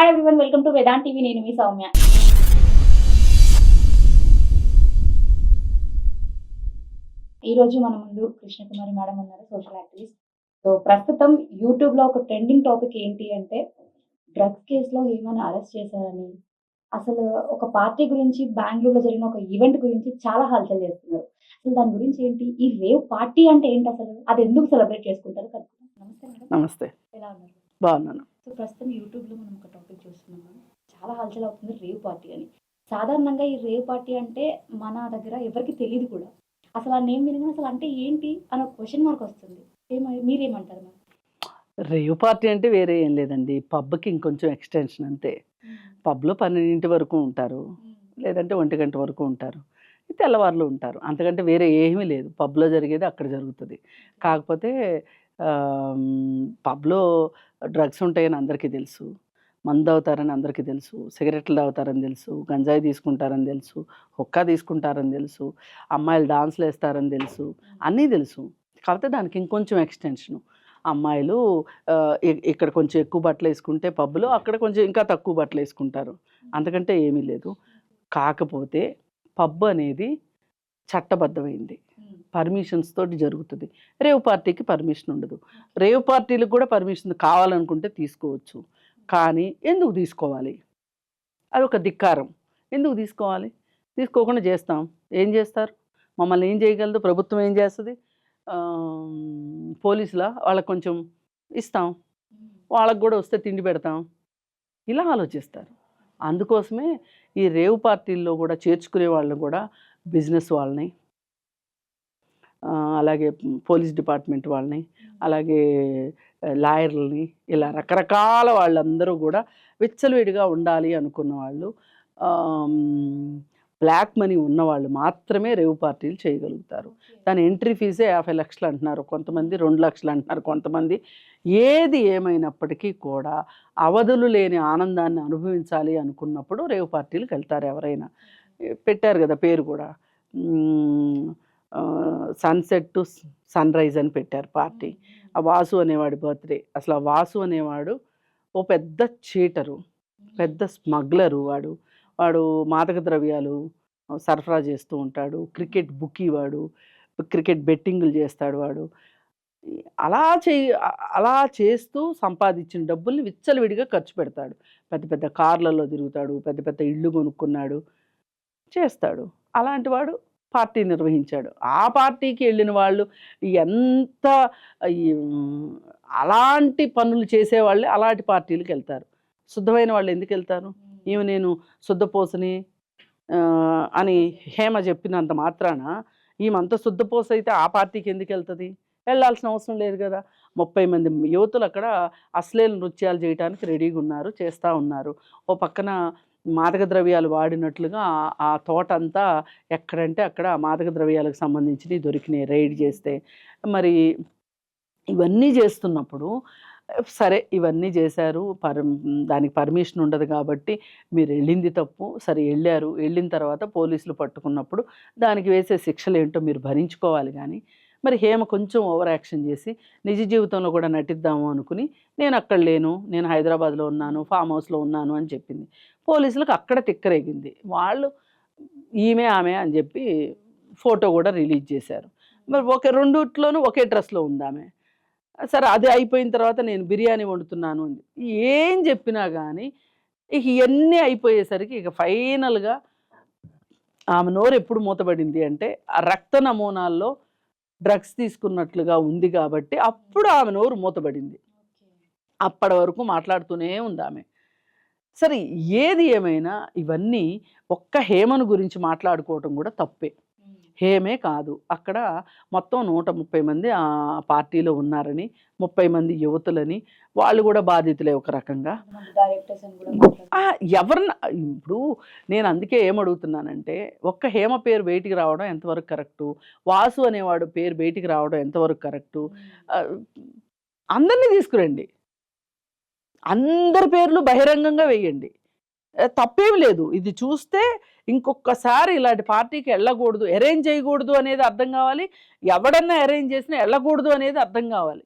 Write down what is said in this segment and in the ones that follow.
Hi everyone, welcome to Vedant TV. నేను మీ సౌమ్య. ఈ రోజు మన ముందు కృష్ణకుమారి మేడం ఉన్నారు, సోషల్ యాక్టివిస్ట్. సో ప్రస్తుతం యూట్యూబ్ లో ఒక ట్రెండింగ్ టాపిక్ ఏంటి అంటే డ్రగ్స్ కేసులో హేమని అరెస్ట్ చేశారని, అసలు ఒక పార్టీ గురించి బెంగళూరులో జరిగిన ఒక ఈవెంట్ గురించి చాలా హల్చల్ చేస్తున్నారు. అసలు దాని గురించి ఏంటి, ఈ రేవ్ పార్టీ అంటే ఏంటి, అసలు అది ఎందుకు సెలబ్రేట్ చేసుకుంటారు? నమస్తే మేడం. నమస్తే. ఎలా ఉన్నారు? బాగున్నాను. సో ప్రస్తుతం యూట్యూబ్లో మనం ఒక టాపిక్ చూస్తున్నాం, చాలా హల్చల్ అవుతుంది రేవ్ పార్టీ అని. సాధారణంగా ఈ రేవ్ పార్టీ అంటే మన దగ్గర ఎవరికి తెలియదు కూడా. అసలు ఆ నేమ్ వినగానే అసలు అంటే ఏంటి అని ఒక క్వశ్చన్ మార్క్ వస్తుంది. మీరేమంటారు మ్యామ్? రేవ్ పార్టీ అంటే వేరే ఏం లేదండి, పబ్కి ఇంకొంచెం ఎక్స్టెన్షన్ అంతే. పబ్లో 12 వరకు ఉంటారు, లేదంటే 1 గంట వరకు ఉంటారు, తెల్లవారులు ఉంటారు, అంతకంటే వేరే ఏమీ లేదు. పబ్లో జరిగేది అక్కడ జరుగుతుంది. కాకపోతే పబ్లో డ్రగ్స్ ఉంటాయని అందరికీ తెలుసు, మందు తాగుతారని అందరికీ తెలుసు, సిగరెట్లు తాగుతారని తెలుసు, గంజాయి తీసుకుంటారని తెలుసు, హుక్కా తీసుకుంటారని తెలుసు, అమ్మాయిలు డాన్స్లు వేస్తారని తెలుసు, అన్నీ తెలుసు. కాకపోతే దానికి ఇంకొంచెం ఎక్స్టెన్షను. అమ్మాయిలు ఇక్కడ కొంచెం ఎక్కువ బట్టలు వేసుకుంటే పబ్లో, అక్కడ కొంచెం ఇంకా తక్కువ బట్టలు వేసుకుంటారు, అంతకంటే ఏమీ లేదు. కాకపోతే పబ్ అనేది చట్టబద్ధమైంది, పర్మిషన్స్ తోటి జరుగుతుంది. రేవ్ పార్టీకి పర్మిషన్ ఉండదు. రేవ్ పార్టీలకు కూడా పర్మిషన్ కావాలనుకుంటే తీసుకోవచ్చు, కానీ ఎందుకు తీసుకోవాలి? అది ఒక ధిక్కారం. ఎందుకు తీసుకోవాలి? తీసుకోకుండా చేస్తాం. ఏం చేస్తారు? మమ్మల్ని ఏం చేయగలదు? ప్రభుత్వం ఏం చేస్తుంది? పోలీసులా? వాళ్ళకి కొంచెం ఇస్తాం, వాళ్ళకు కూడా వస్తే తిండి పెడతాం, ఇలా ఆలోచిస్తారు. అందుకోసమే ఈ రేవ్ పార్టీల్లో కూడా చేర్చుకునే వాళ్ళని కూడా బిజినెస్ వాళ్ళని, అలాగే పోలీస్ డిపార్ట్మెంట్ వాళ్ళని, అలాగే లాయర్లని, ఇలా రకరకాల వాళ్ళందరూ కూడా విచ్చలవిడిగా ఉండాలి అనుకున్న వాళ్ళు, బ్లాక్ మనీ ఉన్నవాళ్ళు మాత్రమే రేవ్ పార్టీలు చేయగలుగుతారు. దాని ఎంట్రీ ఫీజే 50 లక్షలు అంటున్నారు, కొంతమంది 2 లక్షలు అంటున్నారు, కొంతమంది. ఏది ఏమైనప్పటికీ కూడా అవధులు లేని ఆనందాన్ని అనుభవించాలి అనుకున్నప్పుడు రేవ్ పార్టీలకు వెళ్తారు ఎవరైనా. పెట్టారు కదా పేరు కూడా, సన్సెట్ టు సన్ రైజ్ అని పెట్టారు పార్టీ. ఆ వాసు అనేవాడి బర్త్డే. అసలు ఆ వాసు అనేవాడు ఓ పెద్ద చీటరు, పెద్ద స్మగ్లరు. వాడు మాదక ద్రవ్యాలు సరఫరా చేస్తూ ఉంటాడు, క్రికెట్ బుకీ వాడు, క్రికెట్ బెట్టింగులు చేస్తాడు వాడు. అలా చేస్తూ సంపాదించిన డబ్బుల్ని విచ్చలవిడిగా ఖర్చు పెడతాడు. పెద్ద పెద్ద కార్లలో తిరుగుతాడు, పెద్ద పెద్ద ఇళ్ళు కొనుక్కున్నాడు, చేస్తాడు. అలాంటి వాడు పార్టీ నిర్వహించాడు. ఆ పార్టీకి వెళ్ళిన వాళ్ళు ఎంత అలాంటి పనులు చేసేవాళ్ళే అలాంటి పార్టీలకు వెళ్తారు. శుద్ధమైన వాళ్ళు ఎందుకు వెళ్తారు? నేను శుద్ధపోసని అని హేమ చెప్పినంత మాత్రాన ఈమెంత శుద్ధపోస అయితే ఆ పార్టీకి ఎందుకు వెళ్తుంది? వెళ్ళాల్సిన అవసరం లేదు కదా. 30 మంది యువతులు అక్కడ అశ్లీల నృత్యాలు చేయడానికి రెడీగా ఉన్నారు, చేస్తూ ఉన్నారు. ఓ పక్కన మాదక ద్రవ్యాలు వాడినట్లుగా ఆ తోట అంతా ఎక్కడంటే అక్కడ మాదక ద్రవ్యాలకు సంబంధించినవి దొరికినాయి రైడ్ చేస్తే. మరి ఇవన్నీ చేస్తున్నప్పుడు సరే ఇవన్నీ చేశారు, దానికి పర్మిషన్ ఉండదు కాబట్టి మీరు వెళ్ళింది తప్పు. సరే వెళ్ళారు, వెళ్ళిన తర్వాత పోలీసులు పట్టుకున్నప్పుడు దానికి వేసే శిక్షలు ఏంటో మీరు భరించుకోవాలి. కానీ మరి హేమ కొంచెం ఓవర్ యాక్షన్ చేసి నిజ జీవితంలో కూడా నటిద్దాము అనుకుని నేను అక్కడ లేను, నేను హైదరాబాద్లో ఉన్నాను, ఫామ్ హౌస్లో ఉన్నాను అని చెప్పింది. పోలీసులకు అక్కడ తిక్కరేగింది. వాళ్ళు ఆమె అని చెప్పి ఫోటో కూడా రిలీజ్ చేశారు. మరి రెండిట్లోనూ ఒకే డ్రెస్లో ఉంది ఆమె. సరే అది అయిపోయిన తర్వాత నేను బిర్యానీ వండుతున్నాను అని ఏం చెప్పినా కానీ ఇక ఇవన్నీ అయిపోయేసరికి ఇక ఫైనల్గా ఆమె నోరు ఎప్పుడు మూతపడింది అంటే ఆ రక్త నమూనాల్లో డ్రగ్స్ తీసుకున్నట్లుగా ఉంది కాబట్టి అప్పుడు ఆమె నోరు మూతపడింది. అప్పటి వరకు మాట్లాడుతూనే ఉంది ఆమె. సరే ఏది ఏమైనా ఇవన్నీ ఒక్క హేమను గురించి మాట్లాడుకోవటం కూడా తప్పే. హేమే కాదు, అక్కడ మొత్తం 130 మంది ఆ పార్టీలో ఉన్నారని, 30 మంది యువతులని, వాళ్ళు కూడా బాధితులే ఒక రకంగా. ఎవరన్నా ఇప్పుడు నేను అందుకే ఏమడుగుతున్నానంటే ఒక్క హేమ పేరు బయటికి రావడం ఎంతవరకు కరెక్టు, వాసు అనేవాడు పేరు బయటికి రావడం ఎంతవరకు కరెక్టు? అందరినీ తీసుకురండి, అందరి పేర్లు బహిరంగంగా వేయండి, తప్పేమి లేదు. ఇది చూస్తే ఇంకొకసారి ఇలాంటి పార్టీకి వెళ్ళకూడదు, అరేంజ్ చేయకూడదు అనేది అర్థం కావాలి. ఎవడన్నా అరేంజ్ చేసినా వెళ్ళకూడదు అనేది అర్థం కావాలి.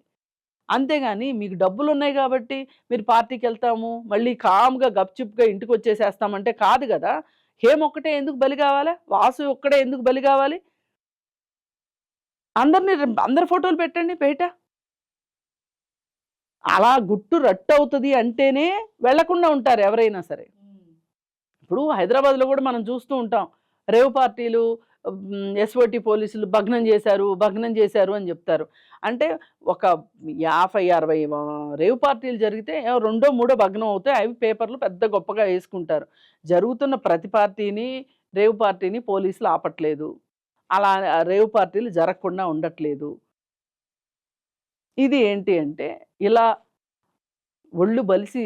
అంతేగాని మీకు డబ్బులున్నాయి కాబట్టి మీరు పార్టీకెళ్తాము, మళ్ళీ కామ్‌గా గప్‌చుప్‌గా ఇంటికొచ్చేసేస్తామంటే కాదు గదా! హేమ ఒక్కటే ఎందుకు బలి కావాలా? వాసు ఒక్కడే ఎందుకు బలి కావాలి? అందరి ఫోటోలు పెట్టండి బయట. అలా గుట్టు రట్టవుతది అంటేనే వెళ్ళకుండా ఉంటారు ఎవరైనా సరే. ఇప్పుడు హైదరాబాద్‌లో గూడా మనం చూస్తూ ఉంటాం. రేవ్ పార్టీలు ఎస్ఓటీ పోలీసులు భగ్నం చేశారు అని జెప్తారు. అంటే ఒక 50, 60 రేవ్ పార్టీలు జరిగితే రెండో, మూడో భగ్నం అవుతాయి. అవి పేపర్‌లో పెద్ద గొప్పగా యేసుకుంటారు. జరుగుతున్న ప్రతి పార్టీని, రేవ్ పార్టీని పోలీసులు ఆపట్లేదు. అలా రేవ్ పార్టీలు జరగకుండా ఉండట్లేదు. ఇది ఏంటి అంటే ఇలా ఒళ్ళు బలిసి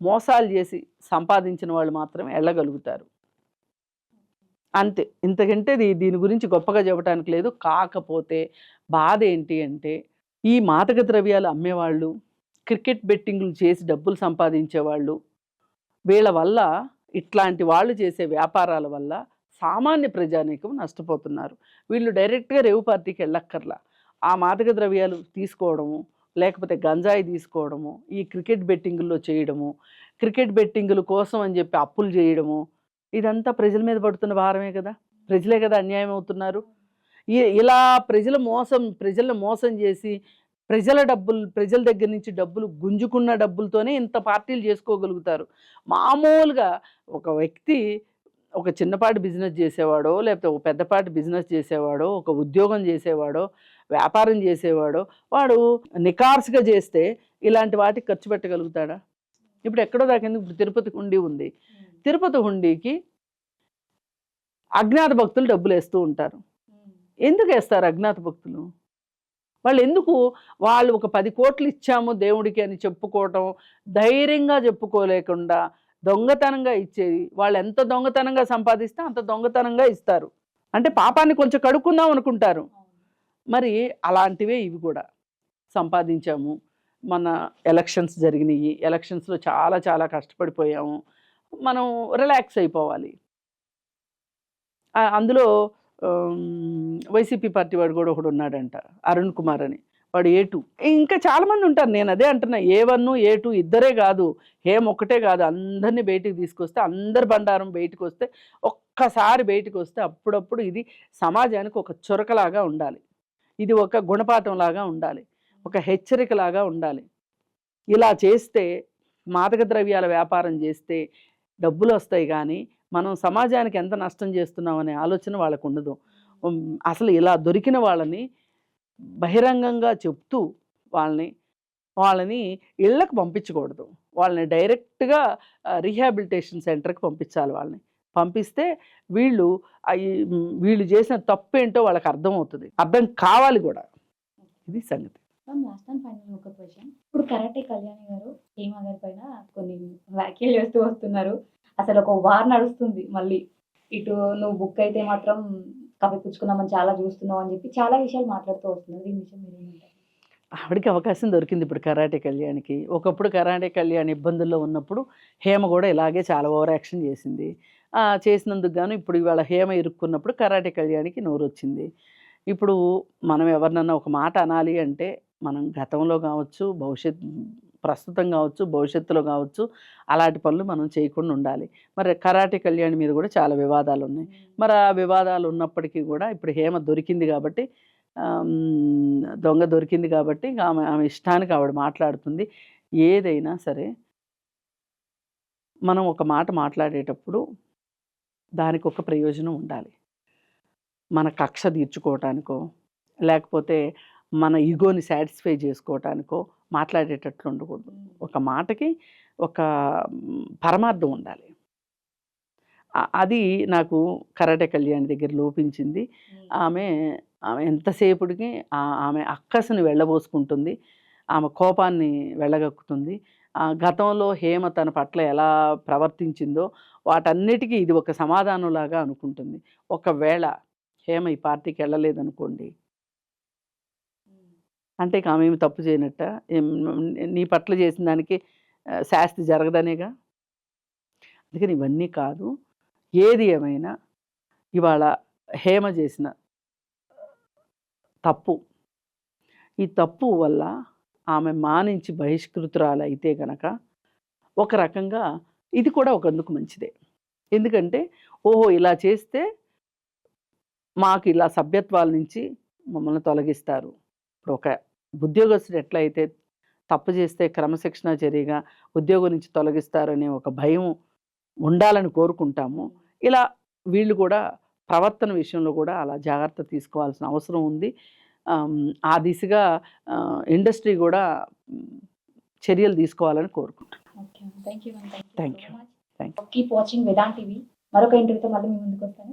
మోసాలు జేసి సంపాదించిన వాళ్ళు మాత్రమే ఎళ్ళగలుగుతారు. అంతే. ఇంతకంటే దీని గురించి గొప్పగా చెప్పటానికి లేదు. కాకపోతే బాధేంటి అంటే, ఈ మాదక ద్రవ్యాలు అమ్మేవాళ్ళు, క్రికెట్ బెట్టింగులు చేసి డబ్బులు సంపాదించేవాళ్ళు, వీళ్ళ వల్ల ఇట్లాంటి వాళ్ళు చేసే వ్యాపారాల వల్ల సామాన్య ప్రజానీకం నష్టపోతున్నారు. వీళ్ళు డైరెక్ట్‌గా రేవు పార్టీకెళ్ళక్కర్లా. ఆ మాదక ద్రవ్యాలు తీసుకోవడము, లేకపోతే గంజాయి తీసుకోవడము, ఈ క్రికెట్ బెట్టింగుల్లో చేయడము, క్రికెట్ బెట్టింగుల కోసం అని చెప్పి అప్పులు చేయడము, ఇదంతా ప్రజల మీద పడుతున్న భారమే కదా! ప్రజలే కదా అన్యాయం అవుతున్నారు. ఇలా ప్రజలను మోసం చేసి ప్రజల దగ్గర నుంచి డబ్బులు గుంజుకున్న డబ్బులతోనే ఇంత పార్టీలు చేసుకోగలుగుతారు. మామూలుగా ఒక వ్యక్తి ఒక చిన్నపాటి బిజినెస్ చేసేవాడో, లేకపోతే ఒక పెద్దపాటి బిజినెస్ చేసేవాడో, ఒక ఉద్యోగం చేసేవాడో, వ్యాపారం చేసేవాడో, వాడు నికార్స్‌గా చేస్తే ఇలాంటి వాటికి ఖర్చు పెట్టగలుగుతాడా? ఇప్పుడు ఎక్కడో దాకెందుకు, ఇప్పుడు తిరుపతి హుండీ ఉంది. తిరుపతి హుండీకి అజ్ఞాత భక్తులు డబ్బులేస్తూ ఉంటారు. ఎందుకేస్తారు అజ్ఞాత భక్తులు? వాళ్ళు ఒక 10 కోట్లు ఇచ్చాము దేవుడికి అని చెప్పుకోవటం, ధైర్యంగా చెప్పుకోలేకుండా దొంగతనంగా ఇచ్చేది. వాళ్ళు ఎంత దొంగతనంగా సంపాదిస్తే అంత దొంగతనంగా ఇస్తారు. అంటే పాపాన్ని కొంచెం కడుక్కుందాం అనుకుంటారు. మరి అలాంటివే ఇవి కూడా. సంపాదించాము. మన ఎలక్షన్స్ జరిగినియి. ఎలక్షన్స్‌లో చాలా చాలా కష్టపడిపోయాము. మనం రిలాక్స్ అయిపోవాలి. అందులో వైసీపీ పార్టీ వాడు కూడా ఒకడున్నాడంట. అరుణ్ కుమార్ అని. వాడు ఏ2. ఇంకా చాలామంది ఉంటారు. నేను అదే అంటున్నా. ఏ1, ఏ2 ఇద్దరే కాదు. హేమ ఒక్కటే కాదు. అందరిని బయటికి తీసుకొస్తే, అందరి బండారం బయటకొస్తే, ఒక్కసారి బయటకొస్తే అప్పుడప్పుడు ఇది సమాజానికి ఒక చురకలాగా ఉండాలి. ఇది ఒక గుణపాఠంలాగా ఉండాలి. ఒక హెచ్చరికలాగా ఉండాలి. ఇలా చేస్తే, మాదక ద్రవ్యాల వ్యాపారం చేస్తే డబ్బులొస్తాయి గానీ, మనం సమాజానికి ఎంత నష్టం చేస్తున్నామనే ఆలోచన వాళ్ళకుండదు. అసలు ఇలా దొరికిన వాళ్ళని బహిరంగంగా చెప్తూ వాళ్ళని వాళ్ళని ఇళ్ళకి పంపించకూడదు. వాళ్ళని డైరెక్ట్‌గా రీహాబిలిటేషన్ సెంటర్‌కి పంపించాలి వాళ్ళని. పంపిస్తే వీళ్ళు వీళ్ళు చేసిన తప్పేంటో వాళ్ళకి అర్థమవుతది. అర్థం కావాలి గూడా. ఇది సంగతి. లాస్ట్ అండ్ ఫైనల్ ఒక క్వెషన్. ఇప్పుడు కరాటే కళ్యాణి గారు హేమ గారి పైన కొన్ని వ్యాఖ్యలు చేస్తూ వస్తున్నారు. అసలు ఒక వార్ నడుస్తుంది మళ్ళీ. ఇటు నువ్వు బుక్ అయితే మాత్రం కప్పిపుచ్చుకుందామని చాలా చూస్తున్నావు అని చెప్పి చాలా విషయాలు మాట్లాడుతూ వస్తున్నారు. దీని విషయం మీరేమంటారు? ఆవిడకి అవకాశం దొరికింది ఇప్పుడు కరాటే కళ్యాణికి. ఒకప్పుడు కరాటే కళ్యాణి ఇబ్బందుల్లో ఉన్నప్పుడు హేమ కూడా ఇలాగే చాలా ఓవర్ యాక్షన్ చేసింది. చేసినందుకు గాను ఇప్పుడు ఇవాళ హేమ ఇరుక్కున్నప్పుడు కరాటే కళ్యాణికి నోరొచ్చింది. ఇప్పుడు మనం ఎవరినన్నా ఒక మాట అనాలి అంటే మనం గతంలో కావచ్చు, ప్రస్తుతం కావచ్చు, భవిష్యత్తులో కావచ్చు, అలాంటి పనులు మనం చేయకుండా ఉండాలి. మరి కరాటే కళ్యాణి మీద కూడా చాలా వివాదాలున్నాయి. మరి ఆ వివాదాలు ఉన్నప్పటికీ కూడా ఇప్పుడు హేమ దొరికింది కాబట్టి, దొంగ దొరికింది కాబట్టి ఆమె ఇష్టానికి ఆవిడ మాట్లాడుతుంది. ఏదైనా సరే మనం ఒక మాట మాట్లాడేటప్పుడు దానికి ఒక ప్రయోజనం ఉండాలి. మన కక్ష తీర్చుకోవటానికో, లేకపోతే మన ఈగోని సాటిస్ఫై చేసుకోవటానికో మాట్లాడేటట్లు ఉండకూడదు. ఒక మాటకి ఒక పరమార్థం ఉండాలి. అది నాకు కరాటే కళ్యాణి దగ్గర లోపించింది. ఆమె ఎంతసేపటికి ఆమె అక్కసుని వెళ్ళబోసుకుంటుంది. ఆమె కోపాన్ని వెళ్ళగక్కుతుంది. గతంలో హేమ తన పట్ల ఎలా ప్రవర్తించిందో వాటన్నిటికీ ఇది ఒక సమాధానంలాగా అనుకుంటుంది. ఒకవేళ హేమ ఈ పార్టీకి వెళ్ళలేదనుకోండి, అంటే ఇక ఆమె ఏమి తప్పు చేయనట్టా? నీ పట్ల చేసిన దానికి శాస్తి జరగదనేగా? అందుకని ఇవన్నీ కాదు. ఏది ఏమైనా ఇవాళ హేమ చేసిన తప్పు. ఈ తప్పు వల్ల ఆమె మానించి బహిష్కృతురాలు అయితే గనక ఒక రకంగా ఇది కూడా ఒకందుకు మంచిదే. ఎందుకంటే ఓహో! ఇలా చేస్తే మాకు ఇలా సభ్యత్వాల నుంచి మమ్మల్ని తొలగిస్తారు. ఇప్పుడు ఒక ఉద్యోగస్తుడు ఎట్లయితే తప్పు చేస్తే క్రమశిక్షణా చర్యగా ఉద్యోగం నుంచి తొలగిస్తారనే ఒక భయం ఉండాలని కోరుకుంటాము. ఇలా వీళ్ళు కూడా ప్రవర్తన విషయంలో కూడా అలా జాగ్రత్త తీసుకోవాల్సిన అవసరం ఉంది. ఆ దిశగా ఇండస్ట్రీ కూడా చర్యలు తీసుకోవాలని కోరుకుంటున్నాను. Okay. Thank you. Thank you. Thank you. Keep watching Vedant TV. మరొక ఇంటర్వ్యూతో మళ్ళీ మీ ముందుకు వస్తాను.